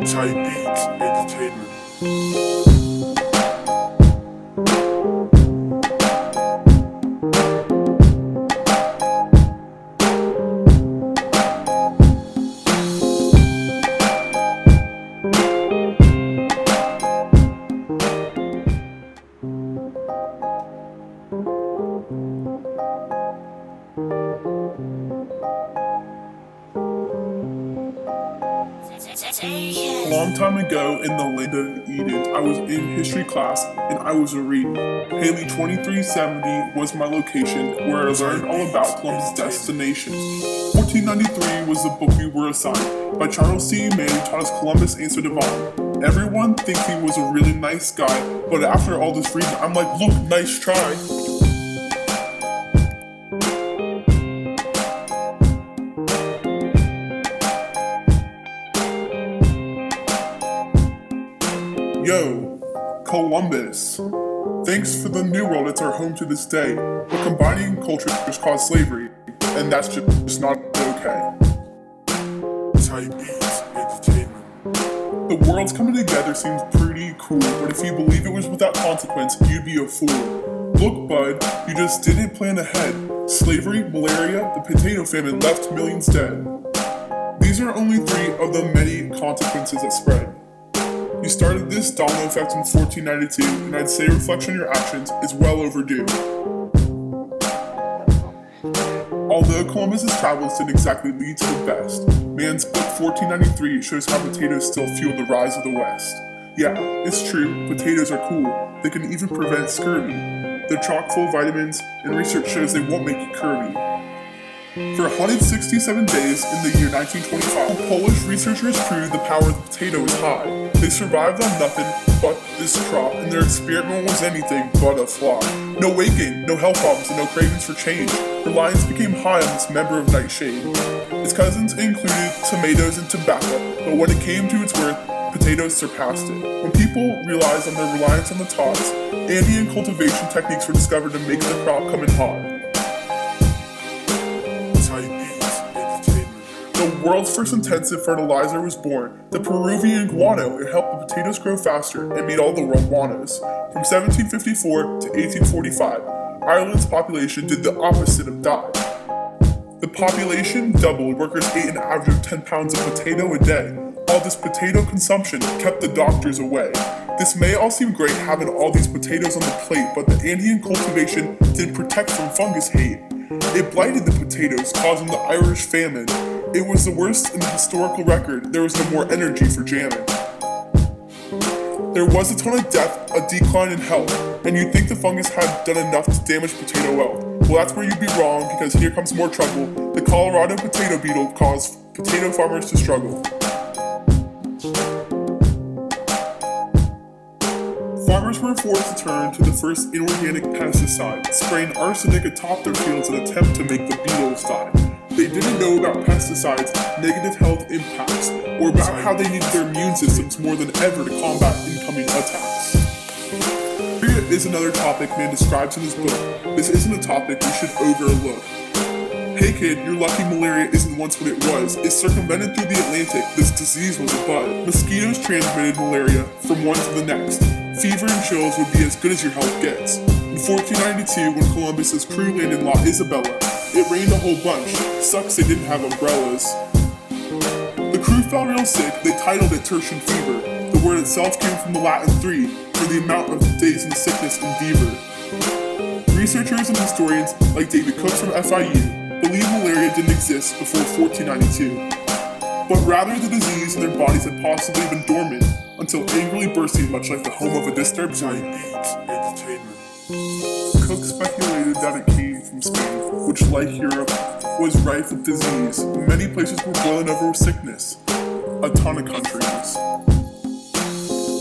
Tight Beats Entertainment. A long time ago in the land of Eden, I was in history class and I was a reading. Haley 2370 was my location where I learned all about Columbus' destinations. 1493 was the book we were assigned by Charles C. Mann, who taught us Columbus answered divine. Everyone thinks he was a really nice guy, but after all this reading, I'm like, look, nice try. Yo, Columbus. Thanks for the New World, it's our home to this day. But combining cultures caused slavery, and that's just not okay. Tight Beats Entertainment. The world's coming together seems pretty cool, but if you believe it was without consequence, you'd be a fool. Look, bud, you just didn't plan ahead. Slavery, malaria, the potato famine left millions dead. These are only 3 of the many consequences that spread. You started this domino effect in 1492, and I'd say reflection on your actions is well overdue. Although Columbus's travels didn't exactly lead to the best, Mann's book 1493 shows how potatoes still fueled the rise of the West. Yeah, it's true, potatoes are cool. They can even prevent scurvy. They're chock full of vitamins, and research shows they won't make you curvy. For 167 days in the year 1925, Polish researchers proved the power of the potato is high. They survived on nothing but this crop, and their experiment was anything but a flop. No weight gain, no health problems, and no cravings for change. Reliance became high on this member of Nightshade. Its cousins included tomatoes and tobacco, but when it came to its worth, potatoes surpassed it. When people realized on their reliance on the tots, Andean cultivation techniques were discovered to make the crop come in hot. The world's first intensive fertilizer was born, the Peruvian guano. It helped the potatoes grow faster and meet all the world wanos. From 1754 to 1845, Ireland's population did the opposite of die. The population doubled, workers ate an average of 10 pounds of potato a day. All this potato consumption kept the doctors away. This may all seem great having all these potatoes on the plate, but the Andean cultivation didn't protect from fungus hate. It blighted the potatoes, causing the Irish famine. It was the worst in the historical record. There was no more energy for jamming. There was a ton of death, a decline in health, and you'd think the fungus had done enough to damage potato wealth. Well, that's where you'd be wrong, because here comes more trouble. The Colorado potato beetle caused potato farmers to struggle. Farmers were forced to turn to the first inorganic pesticide, spraying arsenic atop their fields in an attempt to make the beetles die. They didn't know about pesticides' negative health impacts, or about how they needed their immune systems more than ever to combat incoming attacks. Malaria is another topic Mann describes in his book. This isn't a topic we should overlook. Hey kid, you're lucky malaria isn't once what it was. It circumvented through the Atlantic. This disease was a bud. Mosquitoes transmitted malaria from one to the next. Fever and chills would be as good as your health gets. In 1492, when Columbus's crew landed in La Isabella, it rained a whole bunch. Sucks they didn't have umbrellas. The crew felt real sick. They titled it tertian fever. The word itself came from the Latin 3, for the amount of days in sickness and fever. Researchers and historians like David Cook from FIU believe malaria didn't exist before 1492, but rather the disease in their bodies had possibly been dormant until angrily bursting, much like the home of a disturbed mind. Cook speculated that it came from Spain, which, like Europe, was rife with disease. Many places were boiling over with sickness. A ton of countries.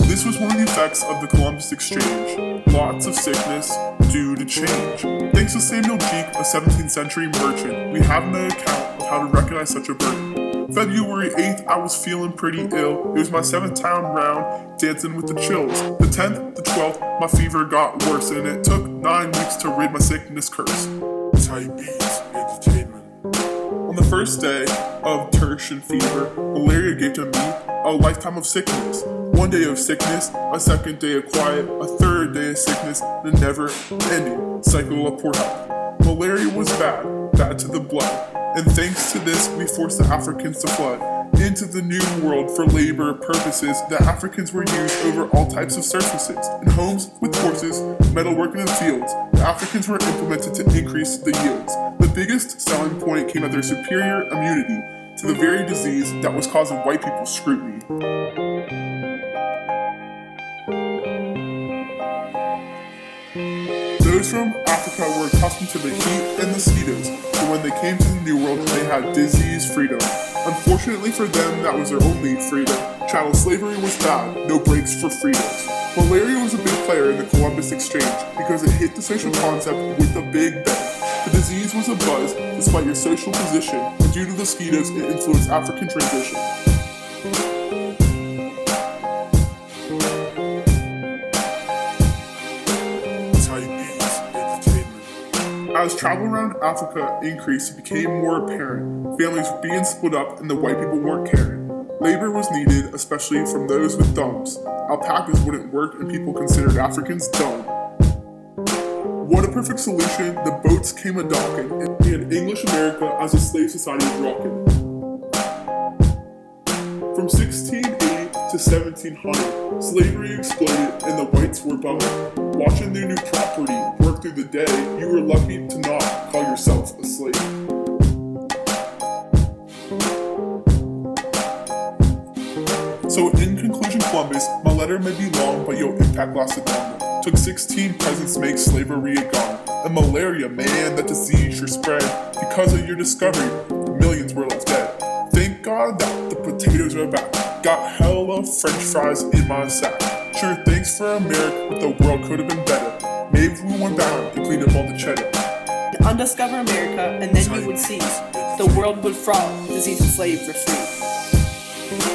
This was one of the effects of the Columbus Exchange. Lots of sickness due to change. Thanks to Samuel Cheek, a 17th century merchant, we have an account of how to recognize such a burden. February 8th, I was feeling pretty ill. It was my 7th time round, dancing with the chills. The 10th, the 12th, my fever got worse, and it took 9 weeks to rid my sickness curse. Type Beats Entertainment. On the first day of tertian fever, malaria gave to me a lifetime of sickness. 1 day of sickness, a 2nd day of quiet, a 3rd day of sickness, and a never-ending cycle of poor health. Malaria was bad to the blood, and thanks to this, we forced the Africans to flood into the new world for labor purposes. The Africans were used over all types of surfaces, in homes, with horses, metalwork in the fields. The Africans were implemented to increase the yields. The biggest selling point came at their superior immunity to the very disease that was causing white people's scrutiny. Those from Africa were accustomed to the heat and mosquitoes, but when they came to the New World, they had disease freedom. Unfortunately for them, that was their only freedom. Chattel slavery was bad, no breaks for freedoms. Malaria was a big player in the Columbus Exchange because it hit the social concept with a big bang. The disease was a buzz despite your social position, and due to the mosquitoes, it influenced African transition. As travel around Africa increased, it became more apparent. Families were being split up and the white people weren't caring. Labor was needed, especially from those with thumbs. Alpacas wouldn't work and people considered Africans dumb. What a perfect solution, the boats came a-docking, and English America as a slave society was rocking. From 1680 to 1700, slavery exploded and the whites were bummed. Watching their new property work through the day, you were lucky to not call yourself a slave. So in conclusion, Columbus, my letter may be long, but your impact lasted longer. Took 16 presidents to make slavery a gone. And malaria, man, that disease sure spread. Because of your discovery, millions were left dead. Thank God that the potatoes are back. Got hella French fries in my sack. Sure, thanks for America, but the world could have been better. Maybe if we went down and cleaned up all the cheddar. Undiscover America, and then you would see the world would frolic, disease and slaves were free.